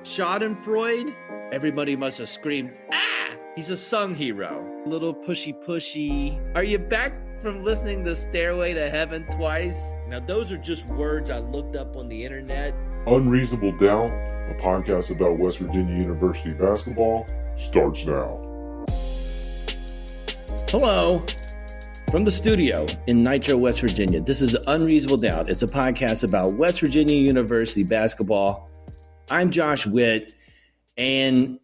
Schadenfreude? Everybody must have screamed, ah! He's a sung hero. A little pushy. Are you back from listening to Stairway to Heaven twice? Now, those are just words I looked up on the internet. Unreasonable Down, a podcast about West Virginia University basketball, starts now. Hello. From the studio in Nitro, West Virginia, this is Unreasonable Doubt. It's a podcast about West Virginia University basketball. I'm Josh Witt, and,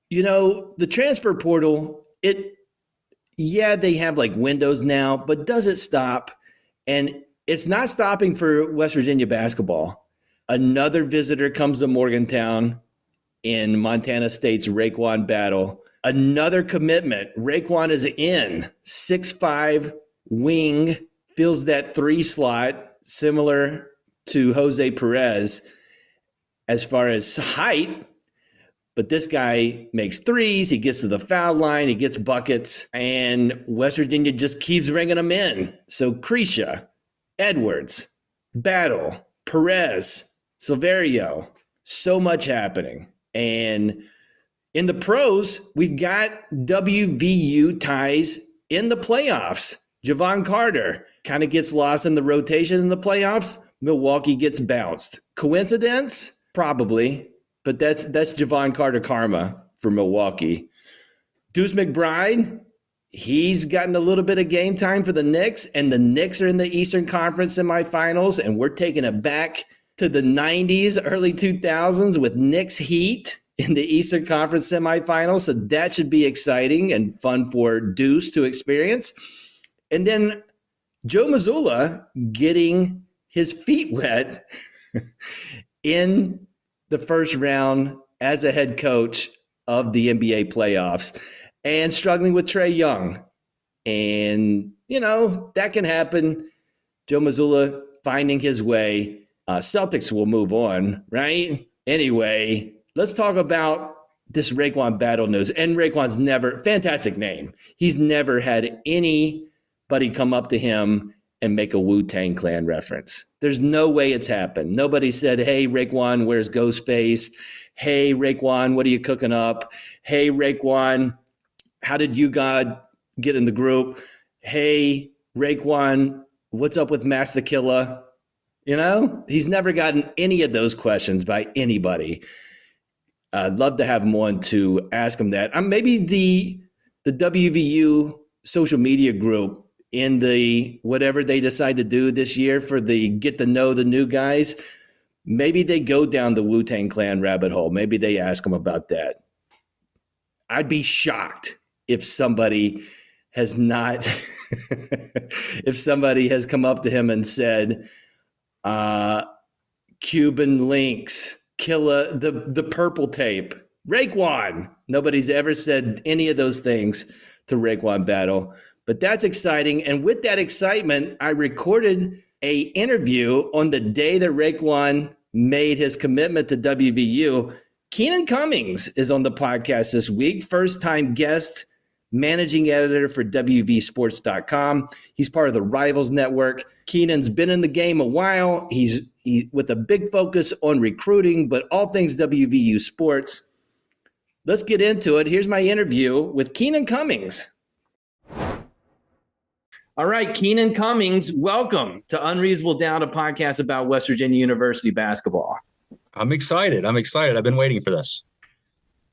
you know, the transfer portal, they have like windows now, but does it stop? And it's not stopping for West Virginia basketball. Another visitor comes to Morgantown in Montana State's Raekwon battle. Another commitment. Raekwon is in 6'5" wing, fills that 3 slot, similar to Jose Perez as far as height. But this guy makes threes. He gets to the foul line. He gets buckets. And West Virginia just keeps bringing them in. So Krisha, Edwards, Battle, Perez, Silverio. So much happening. And in the pros, we've got WVU ties in the playoffs. Javon Carter kind of gets lost in the rotation in the playoffs. Milwaukee gets bounced. Coincidence? Probably. But that's Javon Carter karma for Milwaukee. Deuce McBride, he's gotten a little bit of game time for the Knicks, and the Knicks are in the Eastern Conference semifinals, and we're taking it back to the 90s, early 2000s with Knicks Heat in the Eastern Conference semifinals. So that should be exciting and fun for Deuce to experience. And then Joe Mazzulla getting his feet wet in the first round as a head coach of the NBA playoffs and struggling with Trae Young. And, you know, that can happen. Joe Mazzulla finding his way. Celtics will move on, right? Anyway, let's talk about this Raekwon battle news. And Raekwon's fantastic name. He's never had anybody come up to him and make a Wu-Tang Clan reference. There's no way it's happened. Nobody said, hey, Raekwon, where's Ghostface? Hey, Raekwon, what are you cooking up? Hey, Raekwon, how did you God get in the group? Hey, Raekwon, what's up with Master Killa? You know, he's never gotten any of those questions by anybody. I'd love to have him on to ask him that. Maybe the WVU social media group in the whatever they decide to do this year for the get to know the new guys, maybe they go down the Wu-Tang Clan rabbit hole. Maybe they ask him about that. I'd be shocked if somebody has not, if somebody has come up to him and said, Cuban links, Killa, the purple tape, Raekwon. Nobody's ever said any of those things to Raekwon battle. But that's exciting. And with that excitement, I recorded a interview on the day that Raekwon made his commitment to WVU. Keenan Cummings is on the podcast this week. First-time guest, managing editor for WVSports.com. He's part of the Rivals Network. Keenan's been in the game a while. He's with a big focus on recruiting, but all things WVU sports. Let's get into it. Here's my interview with Keenan Cummings. All right, Keenan Cummings, welcome to Unreasonable Down, a podcast about West Virginia University basketball. I'm excited. I've been waiting for this.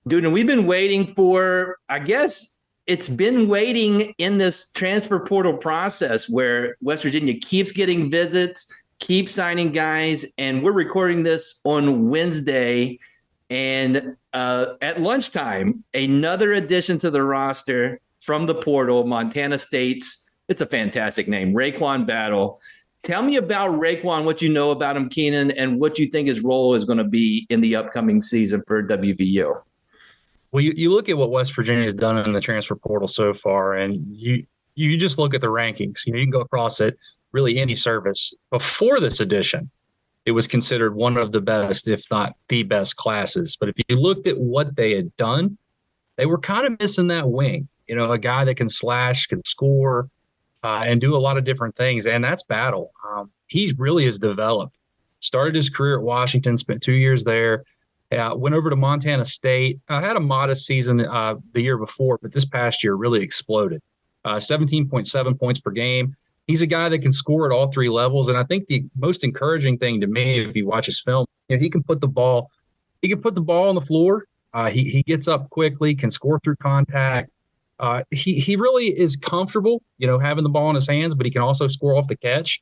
Dude, and we've been waiting for, I guess it's been waiting in this transfer portal process where West Virginia keeps getting visits, keeps signing guys, and we're recording this on Wednesday. And at lunchtime, another addition to the roster from the portal, Montana State's, it's a fantastic name, Raekwon Battle. Tell me about Raekwon, what you know about him, Keenan, and what you think his role is going to be in the upcoming season for WVU. Well, you look at what West Virginia has done in the transfer portal so far, and you just look at the rankings. You can go across it, really any service. Before this edition, it was considered one of the best, if not the best classes. But if you looked at what they had done, they were kind of missing that wing. You know, a guy that can slash, can score, and do a lot of different things. And that's Battle. He really has developed. Started his career at Washington, spent 2 years there, Went over to Montana State. Had a modest season the year before, but this past year really exploded. 17.7 points per game. He's a guy that can score at all three levels. And I think the most encouraging thing to me, if you watch his film, he can put the ball on the floor. He gets up quickly, can score through contact. He really is comfortable, having the ball in his hands, but he can also score off the catch.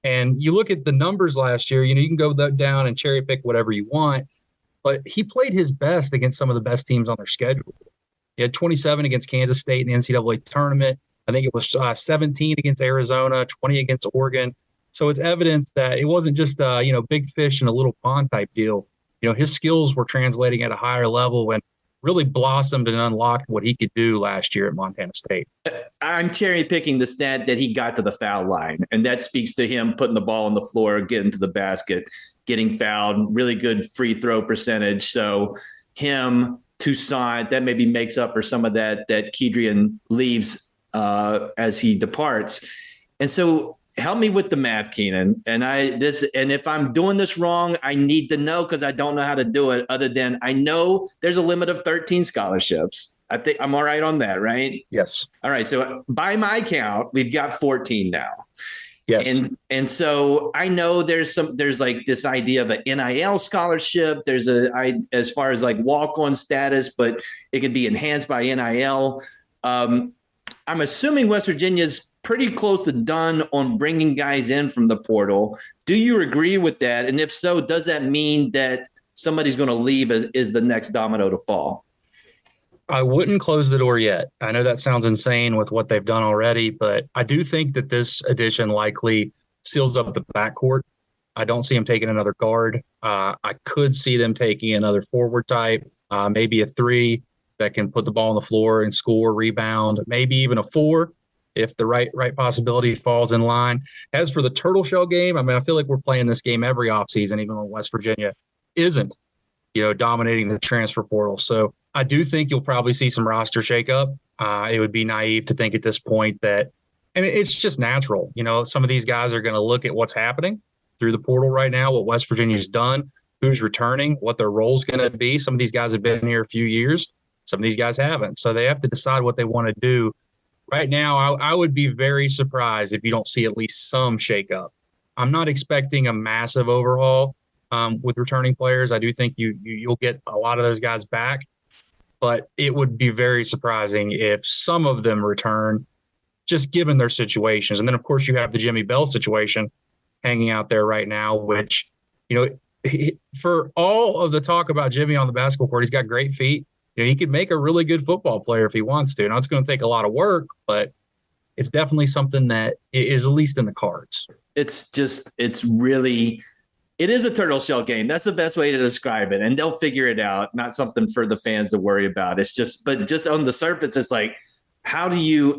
And you look at the numbers last year, you can go down and cherry pick whatever you want, but he played his best against some of the best teams on their schedule. He had 27 against Kansas State in the NCAA tournament. I think it was 17 against Arizona, 20 against Oregon. So it's evidence that it wasn't just big fish in a little pond type deal. His skills were translating at a higher level and really blossomed and unlocked what he could do last year at Montana State. I'm cherry picking the stat that he got to the foul line, and that speaks to him putting the ball on the floor, getting to the basket, getting fouled, really good free throw percentage. So him, Toussaint, that maybe makes up for some of that Kedrian leaves as he departs. And so help me with the math, Keenan. And if I'm doing this wrong, I need to know, because I don't know how to do it, other than I know there's a limit of 13 scholarships. I think I'm all right on that, right? Yes. All right. So by my count, we've got 14 now. Yes. And so I know there's like this idea of an NIL scholarship. There's as far as like walk-on status, but it can be enhanced by NIL. I'm assuming West Virginia's pretty close to done on bringing guys in from the portal. Do you agree with that? And if so, does that mean that somebody's going to leave as the next domino to fall? I wouldn't close the door yet. I know that sounds insane with what they've done already, but I do think that this addition likely seals up the backcourt. I don't see them taking another guard. I could see them taking another forward type, maybe a 3 that can put the ball on the floor and score, rebound, maybe even a 4 if the right possibility falls in line. As for the turtle shell game, I feel like we're playing this game every offseason, even when West Virginia isn't, dominating the transfer portal. So I do think you'll probably see some roster shakeup. It would be naive to think at this point that, and it's just natural. Some of these guys are going to look at what's happening through the portal right now, what West Virginia's done, who's returning, what their role's going to be. Some of these guys have been here a few years. Some of these guys haven't. So they have to decide what they want to do. Right now, I would be very surprised if you don't see at least some shakeup. I'm not expecting a massive overhaul with returning players. I do think you'll get a lot of those guys back, but it would be very surprising if some of them return, just given their situations. And then, of course, you have the Jimmy Bell situation hanging out there right now, which, for all of the talk about Jimmy on the basketball court, he's got great feet. He could make a really good football player if he wants to. Now, it's going to take a lot of work, but it's definitely something that is at least in the cards. It is a turtle shell game. That's the best way to describe it. And they'll figure it out. Not something for the fans to worry about. But just on the surface, it's like, how do you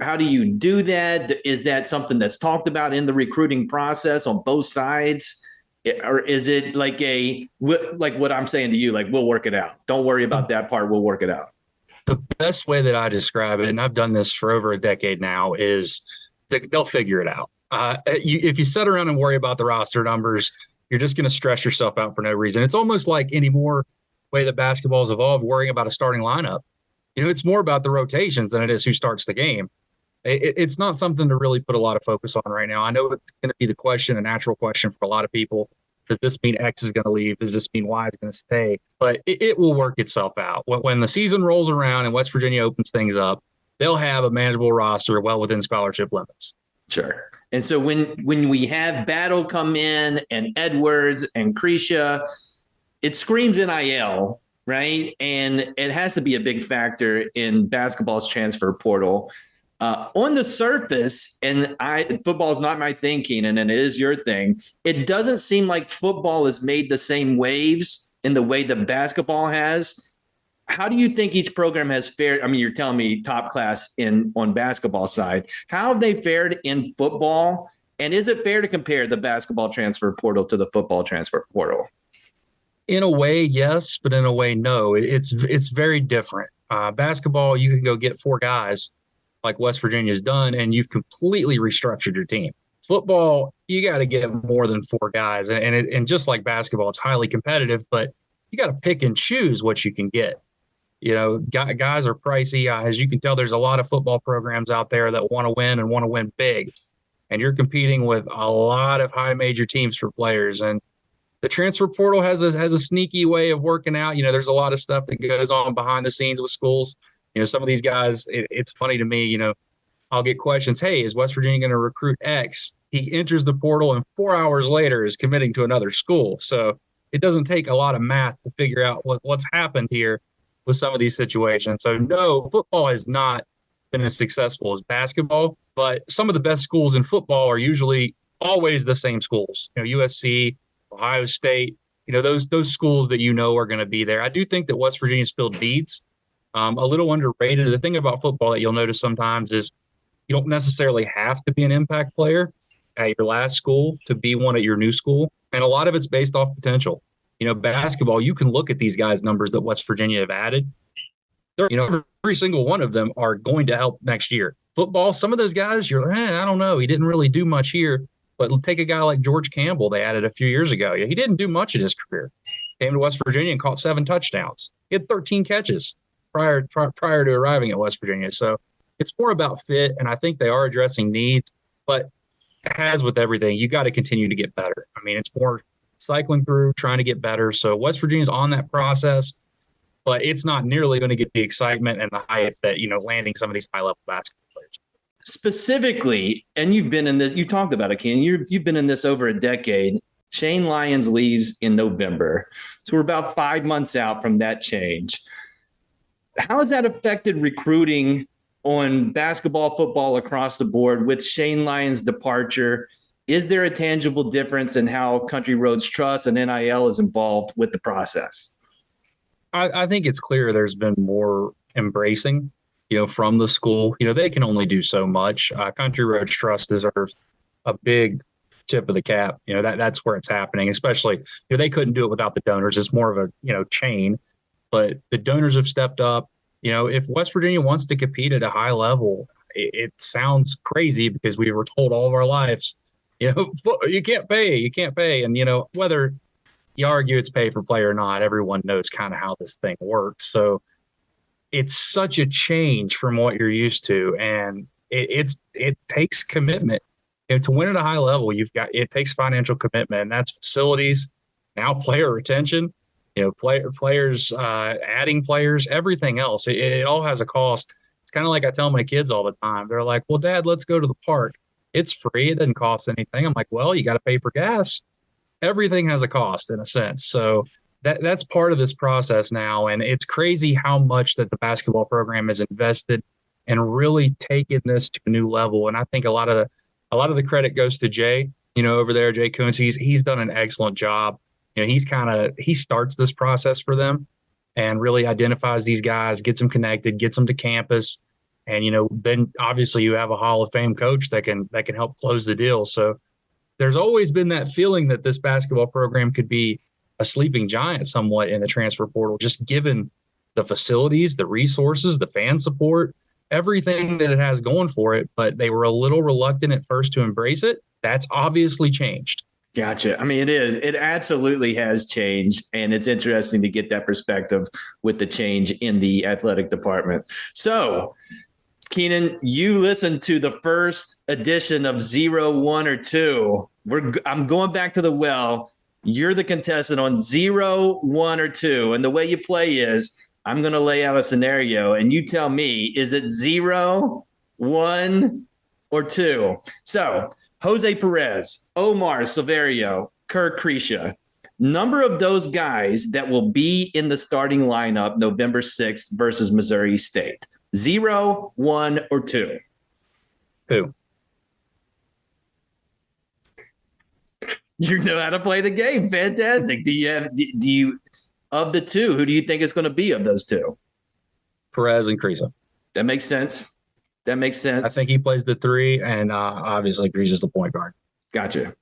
do that? Is that something that's talked about in the recruiting process on both sides? Or is it like what I'm saying to you, like, we'll work it out. Don't worry about that part. We'll work it out. The best way that I describe it, and I've done this for over a decade now, is they'll figure it out. If you sit around and worry about the roster numbers, you're just going to stress yourself out for no reason. It's almost like any more way that basketball's evolved, worrying about a starting lineup. It's more about the rotations than it is who starts the game. It's not something to really put a lot of focus on right now. I know it's going to be the question, a natural question for a lot of people. Does this mean X is going to leave? Does this mean Y is going to stay? But it will work itself out. When the season rolls around and West Virginia opens things up, they'll have a manageable roster well within scholarship limits. Sure. And so when we have Battle come in and Edwards and Krisha, it screams NIL, right? And it has to be a big factor in basketball's transfer portal. On the surface, and football is not my thing, Keenan, and it is your thing. It doesn't seem like football has made the same waves in the way that basketball has. How do you think each program has fared? You're telling me top class on basketball side. How have they fared in football? And is it fair to compare the basketball transfer portal to the football transfer portal? In a way, yes, but in a way, no. It's very different. Basketball, you can go get 4 guys like West Virginia's done, and you've completely restructured your team. Football, you got to get more than 4 guys. And just like basketball, it's highly competitive, but you got to pick and choose what you can get. Guys are pricey. As you can tell, there's a lot of football programs out there that want to win and want to win big. And you're competing with a lot of high major teams for players. And the transfer portal has a sneaky way of working out. There's a lot of stuff that goes on behind the scenes with schools. Some of these guys, it's funny to me, I'll get questions. Hey, is West Virginia going to recruit X? He enters the portal and 4 hours later is committing to another school. So it doesn't take a lot of math to figure out what's happened here with some of these situations. So no, football has not been as successful as basketball, but some of the best schools in football are usually always the same schools. USC, Ohio State, those schools that are going to be there. I do think that West Virginia's filled needs. A little underrated. The thing about football that you'll notice sometimes is you don't necessarily have to be an impact player at your last school to be one at your new school. And a lot of it's based off potential. Basketball, you can look at these guys' numbers that West Virginia have added. Every single one of them are going to help next year. Football, some of those guys, you're like, I don't know. He didn't really do much here. But take a guy like George Campbell they added a few years ago. He didn't do much in his career. Came to West Virginia and caught 7 touchdowns. He had 13 catches prior to arriving at West Virginia. So it's more about fit, and I think they are addressing needs. But as with everything, you got to continue to get better. I mean, it's more cycling through, trying to get better. So West Virginia's on that process, but it's not nearly going to get the excitement and the hype that, landing some of these high-level basketball players. Specifically, and you've been in this, you talked about it, Ken, you've been in this over a decade. Shane Lyons leaves in November. So we're about 5 months out from that change. How has that affected recruiting on basketball, football across the board with Shane Lyons' departure? Is there a tangible difference in how Country Roads Trust and NIL is involved with the process? I think it's clear there's been more embracing, from the school. They can only do so much. Country Roads Trust deserves a big tip of the cap. That's where it's happening, especially, they couldn't do it without the donors. It's more of a, chain, but the donors have stepped up. If West Virginia wants to compete at a high level, it sounds crazy because we were told all of our lives, you can't pay. And, whether you argue it's pay for play or not, everyone knows kind of how this thing works. So it's such a change from what you're used to. And it takes commitment. To win at a high level, it takes financial commitment, and that's facilities, now player retention, players, adding players, everything else. It all has a cost. It's kind of like I tell my kids all the time. They're like, well, Dad, let's go to the park. It's free. It doesn't cost anything. I'm like, well, you got to pay for gas. Everything has a cost in a sense. So that's part of this process now. And it's crazy how much that the basketball program has invested and really taken this to a new level. And I think a lot of the credit goes to Jay, over there, Jay Kuntz. He's done an excellent job. He starts this process for them and really identifies these guys, gets them connected, gets them to campus. And, then obviously you have a Hall of Fame coach that can help close the deal. So there's always been that feeling that this basketball program could be a sleeping giant somewhat in the transfer portal, just given the facilities, the resources, the fan support, everything that it has going for it. But they were a little reluctant at first to embrace it. That's obviously changed. Gotcha. I mean, it is. It absolutely has changed. And it's interesting to get that perspective with the change in the athletic department. So, Keenan, you listened to the first edition of 0, 1, or 2. I'm going back to the well. You're the contestant on 0, 1, or 2. And the way you play is I'm going to lay out a scenario and you tell me, is it 0, 1, or 2? So Jose Perez, Omar Silverio, Kirk Krisha, number of those guys that will be in the starting lineup November 6th versus Missouri State. 0, 1, or 2? 2. You know how to play the game. Fantastic. Do you of the 2, who do you think is going to be of those 2? Perez and Kriisa. That makes sense. I think he plays the 3, and obviously Kriisa's the point guard. Gotcha.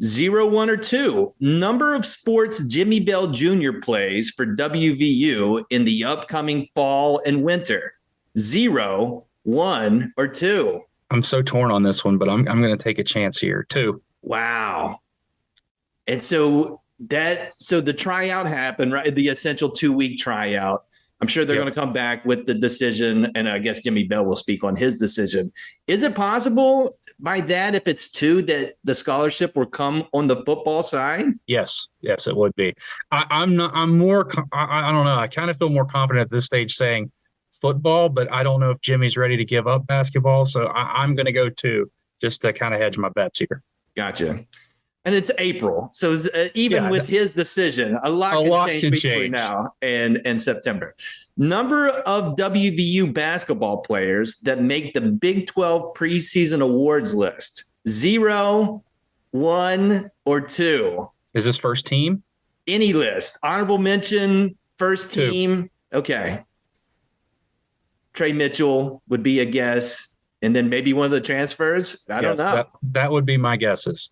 0, 1, or 2. Number of sports Jimmy Bell Jr. plays for WVU in the upcoming fall and winter. 0, 1, or 2? I'm so torn on this one, but I'm going to take a chance here. 2. Wow. And so So the tryout happened, right? The essential 2-week tryout. I'm sure they're going to come back with the decision, and I guess Jimmy Bell will speak on his decision. Is it possible by that, if it's 2, that the scholarship will come on the football side? Yes, it would be. I don't know. I kind of feel more confident at this stage saying football, but I don't know if Jimmy's ready to give up basketball. So I'm going to go 2 just to kind of hedge my bets here. Gotcha. And it's April. So even with his decision, a lot can change between now and September. Number of WVU basketball players that make the Big 12 preseason awards list: 0, 1, or 2. Is this first team? Any list. Honorable mention, first 2. team. Okay. Trey Mitchell would be a guess. And then maybe one of the transfers. I don't know. That would be my guesses.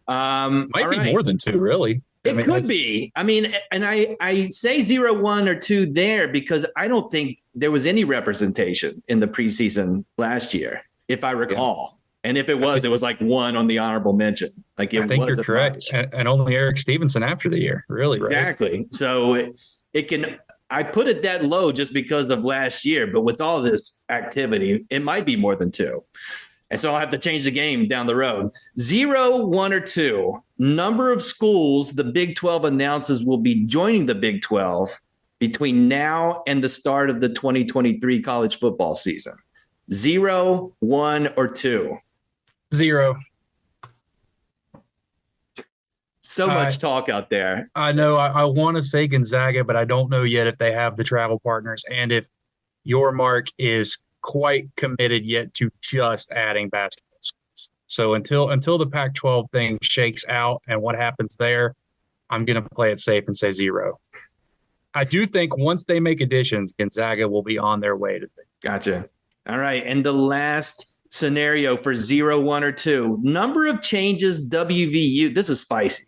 Might be more than 2, really. It could be. I mean, and I say 0, 1, or 2 there because I don't think there was any representation in the preseason last year, if I recall. Yeah. And if it was like 1 on the honorable mention. Like I think you're correct. And only Eric Stevenson after the year, really. Exactly. Right? So it can. I put it that low just because of last year, but with all this activity, it might be more than 2. And so I'll have to change the game down the road. 0, 1, or 2. Number of schools the Big 12 announces will be joining the Big 12 between now and the start of the 2023 college football season. 0, 1, or 2. 0. So much talk out there. I know. I want to say Gonzaga, but I don't know yet if they have the travel partners and if your mark is quite committed yet to just adding basketball schools. So until the Pac-12 thing shakes out and what happens there, I'm going to play it safe and say 0. I do think once they make additions, Gonzaga will be on their way to the. Gotcha. All right. And the last scenario for 0, 1, or 2. Number of changes WVU. This is spicy.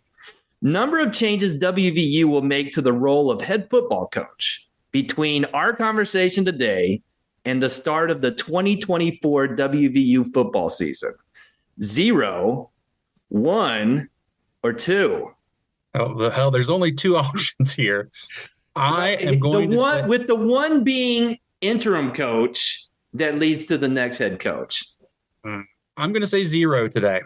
Number of changes WVU will make to the role of head football coach between our conversation today and the start of the 2024 WVU football season. 0, 1, or 2. Oh, the hell, there's only 2 options here. I am going to say, with the one being interim coach that leads to the next head coach. I'm going to say 0 today.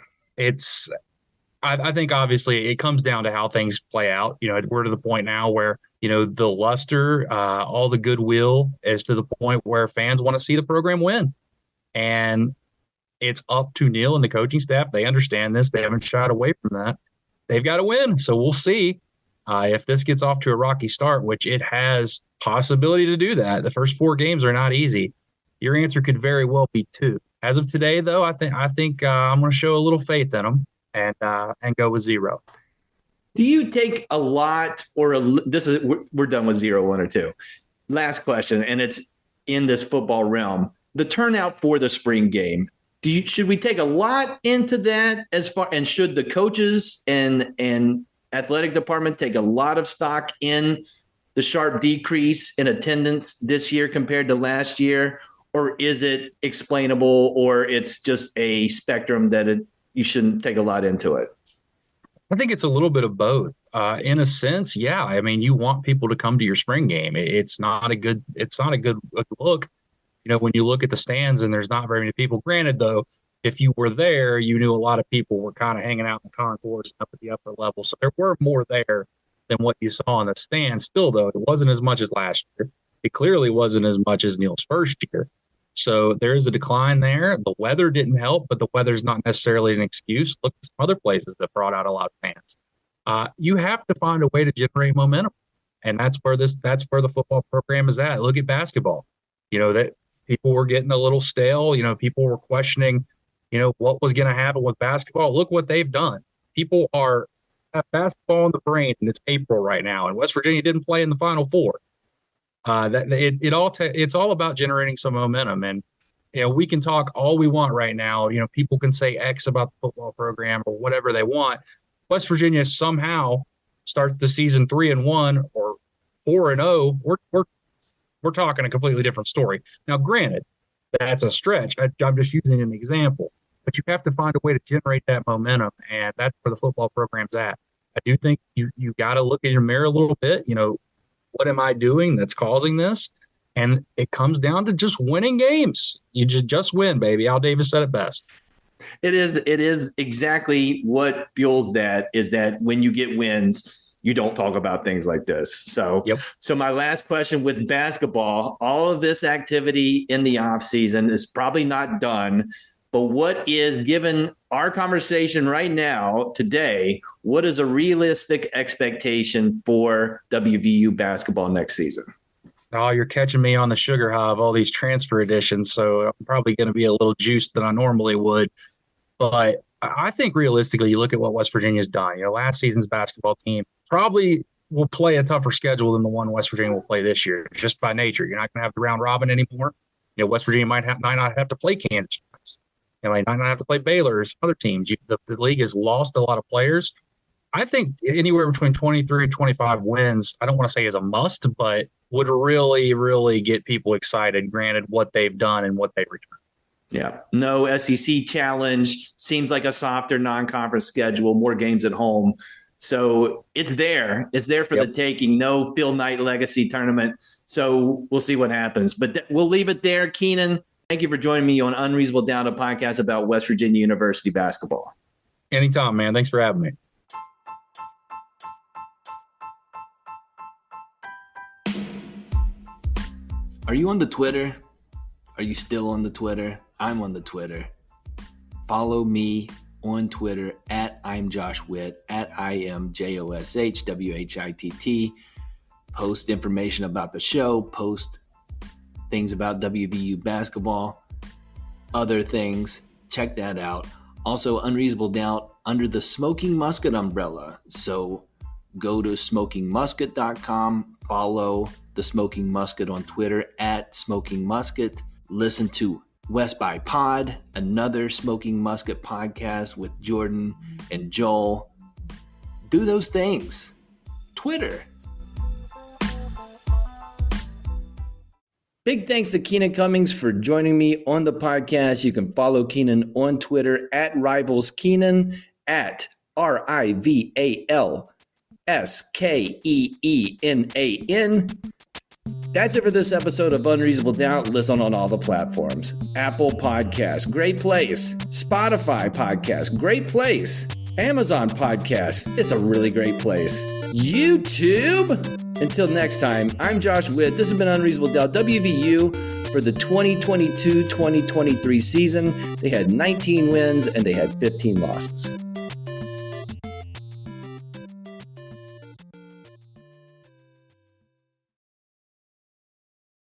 I think obviously it comes down to how things play out. We're to the point now where, the luster, all the goodwill is to the point where fans want to see the program win. And it's up to Neil and the coaching staff. They understand this. They haven't shied away from that. They've got to win. So we'll see if this gets off to a rocky start, which it has possibility to do that. The first 4 games are not easy. Your answer could very well be 2. As of today, though, I think I'm going to show a little faith in them and go with 0. Do you take a lot we're done with 0, 1, or 2. Last question, and it's in this football realm. The turnout for the spring game. Should we take a lot into that and should the coaches and athletic department take a lot of stock in the sharp decrease in attendance this year compared to last year? Or is it explainable, or it's just a spectrum that you shouldn't take a lot into it? I think it's a little bit of both. In a sense, yeah. I mean, you want people to come to your spring game. It's not a good look. When you look at the stands and there's not very many people. Granted, though, if you were there, you knew a lot of people were kind of hanging out in the concourse up at the upper level. So there were more there than what you saw in the stands. Still, though, it wasn't as much as last year. It clearly wasn't as much as Neil's first year. So there is a decline there. The weather didn't help, but the weather's not necessarily an excuse. Look at some other places that brought out a lot of fans. You have to find a way to generate momentum, and that's where the football program is at. Look at basketball. That people were getting a little stale. People were questioning, what was going to happen with basketball. Look what they've done. People have basketball in the brain, and it's April right now, and West Virginia didn't play in the Final Four. It's all about generating some momentum, and we can talk all we want right now. People can say X about the football program or whatever they want. West Virginia somehow starts the season 3-1 or 4-0. We're talking a completely different story. Now, granted, that's a stretch. I'm just using an example, but you have to find a way to generate that momentum, and that's where the football program's at. I do think you got to look in your mirror a little bit. What am I doing that's causing this? And it comes down to just winning games. You just win, baby. Al Davis said it best. It is exactly what fuels that, is that when you get wins, you don't talk about things like this. So, So my last question with basketball, all of this activity in the off season is probably not done, but what is, given our conversation right now today, what is a realistic expectation for WVU basketball next season? Oh, you're catching me on the sugar high of all these transfer additions, so I'm probably going to be a little juiced than I normally would. But I think realistically, you look at what West Virginia's done. Last season's basketball team probably will play a tougher schedule than the one West Virginia will play this year, just by nature. You're not going to have the round robin anymore. West Virginia might not have to play Kansas. They might not have to play Baylor or other teams. The league has lost a lot of players. I think anywhere between 23 and 25 wins, I don't want to say is a must, but would really, really get people excited, granted what they've done and what they've returned. Yeah. No SEC challenge. Seems like a softer non-conference schedule, more games at home. So it's there. It's there for the taking. No Phil Knight legacy tournament. So we'll see what happens. But we'll leave it there. Keenan, thank you for joining me on Unreasonable Down, a podcast about West Virginia University basketball. Anytime, man. Thanks for having me. Are you on the Twitter? Are you still on the Twitter? I'm on the Twitter. Follow me on Twitter at I'm Josh Witt, at IMJOSHWHITT. Post information about the show, post things about WVU basketball, other things. Check that out. Also, Unreasonable Doubt under the Smoking Musket umbrella. So go to smokingmusket.com, follow the Smoking Musket on Twitter at Smoking Musket. Listen to West by Pod, another Smoking Musket podcast with Jordan and Joel. Do those things. Twitter. Big thanks to Keenan Cummings for joining me on the podcast. You can follow Keenan on Twitter at Rivals Keenan, at RIVALSKEENAN. That's it for this episode of Unreasonable Doubt. Listen on all the platforms. Apple Podcasts, great place. Spotify Podcasts, great place. Amazon Podcasts, it's a really great place. YouTube. Until next time, I'm Josh Witt. This has been Unreasonable Doubt. WVU for the 2022-2023 season. They had 19 wins and they had 15 losses.